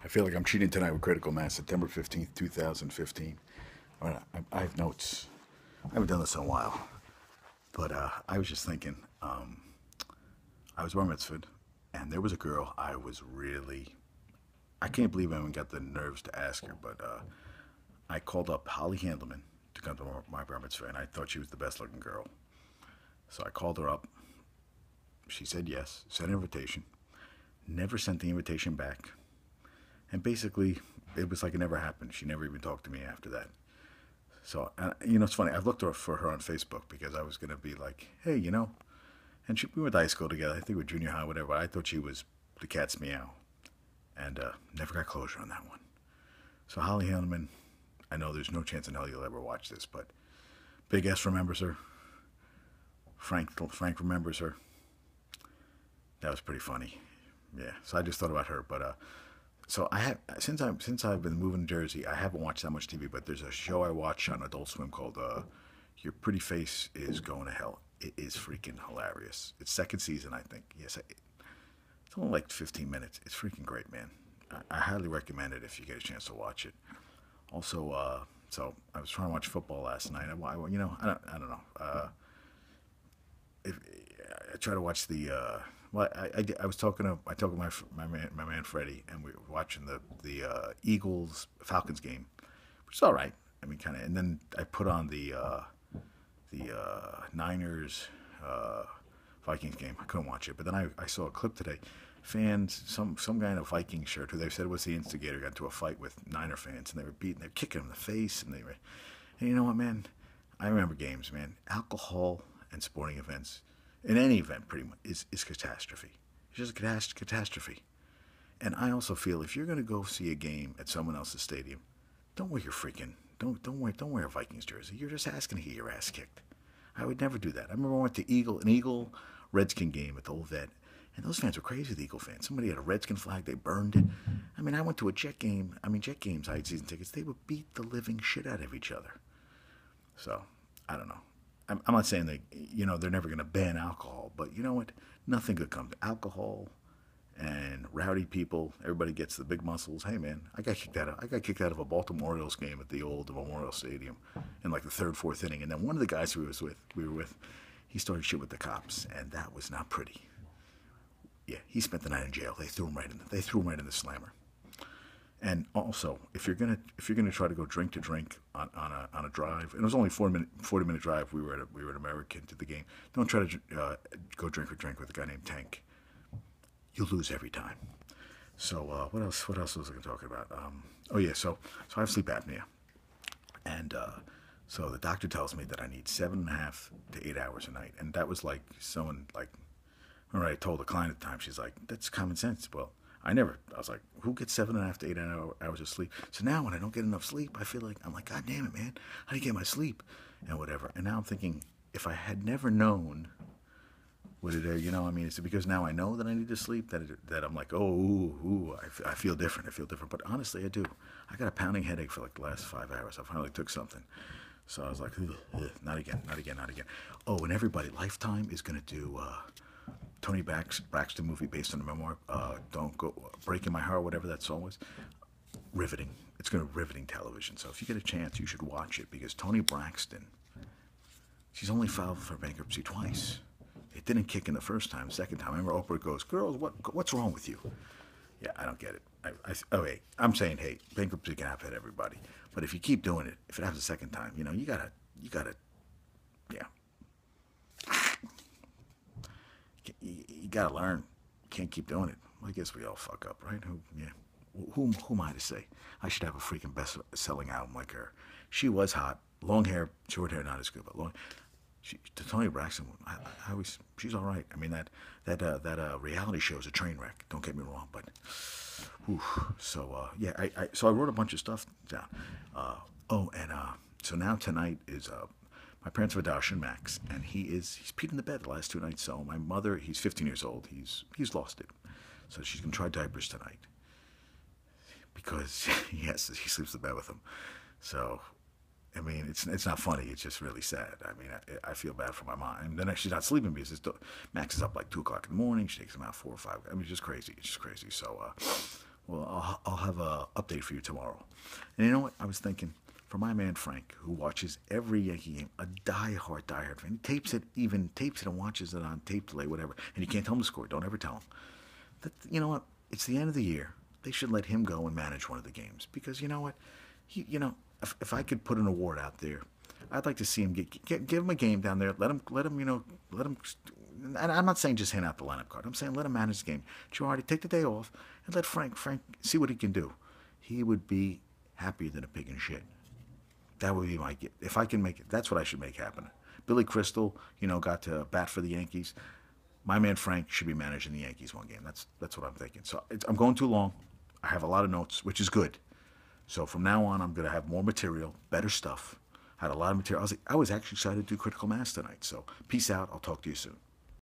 I feel like I'm cheating tonight with Critical Mass, September 15th, 2015. All right, I have notes. I haven't done this in a while, but I was just thinking. I was bar mitzvahed, and there was a girl I was really. I can't believe I even got the nerves to ask her, but I called up Holly Handelman to come to my bar mitzvah, and I thought she was the best looking girl. So I called her up. She said yes, sent an invitation, never sent the invitation back. And basically, it was like it never happened. She never even talked to me after that. So, it's funny. I looked for her on Facebook because I was going to be like, hey, and we went to high school together. I think we were junior high, whatever. I thought she was the cat's meow. And never got closure on that one. So, Holly Handelman, I know there's no chance in hell you'll ever watch this, but Big S remembers her. Frank remembers her. That was pretty funny. Yeah, so I just thought about her, but so I have since I've been moving to Jersey, I haven't watched that much TV. But there's a show I watch on Adult Swim called "Your Pretty Face Is Going to Hell." It is freaking hilarious. It's second season, I think. Yes, it's only like 15 minutes. It's freaking great, man. I highly recommend it if you get a chance to watch it. Also, so I was trying to watch football last night. I don't know. If I try to watch the. Well, I was talking to my man Freddie, and we were watching the Eagles Falcons game, which is all right. I mean, kind of. And then I put on the Niners Vikings game. I couldn't watch it, but then I saw a clip today. Fans, some guy in a Viking shirt who they said was the instigator, got into a fight with Niner fans, and they're kicking him in the face, and and you know what, man? I remember games, man. Alcohol and sporting events. In any event, pretty much, is catastrophe. It's just a catastrophe. And I also feel if you're going to go see a game at someone else's stadium, don't wear your freaking don't wear a Vikings jersey. You're just asking to get your ass kicked. I would never do that. I remember I went to an Eagle Redskin game at the old vet, and those fans were crazy. The Eagle fans. Somebody had a Redskin flag. They burned it. I mean, I went to a Jet game. Jet games. I had season tickets. They would beat the living shit out of each other. So I don't know. I'm not saying that, they're never going to ban alcohol, but you know what? Nothing good comes. Alcohol and rowdy people, everybody gets the big muscles. Hey, man, I got kicked out of a Baltimore Orioles game at the old Memorial Stadium in like the third, fourth inning. And then one of the guys we were with, he started shit with the cops, and that was not pretty. Yeah, he spent the night in jail. They threw him right in the slammer. And also, if you're gonna try to go drink to drink on a drive, and it was only 40-minute drive. We were at American to the game. Don't try to go drink with a guy named Tank. You'll lose every time. So what else was I going to talk about? Oh yeah, so I have sleep apnea, and so the doctor tells me that I need 7.5 to 8 hours a night, and that was like someone like, all right, I told the client at the time. She's like, that's common sense. Well, I was like, who gets 7.5 to 8 hours of sleep? So now when I don't get enough sleep, I feel like, I'm like, God damn it, man. How do you get my sleep? And whatever. And now I'm thinking, if I had never known, would it, is it because now I know that I need to sleep that I'm like, I feel different. But honestly, I do. I got a pounding headache for like the last 5 hours. I finally took something. So I was like, not again. Oh, and everybody, Lifetime is going to do Tony Braxton movie based on a memoir, Don't Go Breaking My Heart, whatever that song was. Riveting. It's going to be riveting television. So if you get a chance, you should watch it because Tony Braxton, she's only filed for bankruptcy twice. It didn't kick in the first time. Second time, I remember Oprah goes, "Girls, what's wrong with you?" Yeah, I don't get it. I'm saying, hey, bankruptcy can happen to everybody, but if you keep doing it, if it happens a second time, you gotta, yeah. You gotta learn. You can't keep doing it. Well, I guess we all fuck up, right? Who am I to say? I should have a freaking best-selling album like her. She was hot. Long hair, short hair, not as good, but long. To Tony Braxton, she's all right. I mean that reality show is a train wreck. Don't get me wrong, but so I wrote a bunch of stuff down. So now tonight is my parents have a Darshan Max, and he's peed in the bed the last 2 nights. So my mother, he's 15 years old. He's lost it, so she's gonna try diapers tonight because he sleeps in bed with him. So I mean, it's not funny. It's just really sad. I mean, I feel bad for my mom. And then she's not sleeping because Max is up like 2 o'clock in the morning. She takes him out 4 or 5. I mean, it's just crazy. So Well, I'll have a update for you tomorrow. And you know what? I was thinking, for my man Frank, who watches every Yankee game, a diehard fan, he even tapes it and watches it on tape delay, whatever. And you can't tell him the score. Don't ever tell him. That, you know what? It's the end of the year. They should let him go and manage one of the games because you know what? If I could put an award out there, I'd like to see him give him a game down there. Let him. And I'm not saying just hand out the lineup card. I'm saying let him manage the game. Girardi, take the day off and let Frank see what he can do. He would be happier than a pig in shit. That would be my gift. If I can make it, that's what I should make happen. Billy Crystal, got to bat for the Yankees. My man Frank should be managing the Yankees one game. That's what I'm thinking. So I'm going too long. I have a lot of notes, which is good. So from now on, I'm going to have more material, better stuff. I had a lot of material. I was actually excited to do Critical Mass tonight. So peace out. I'll talk to you soon.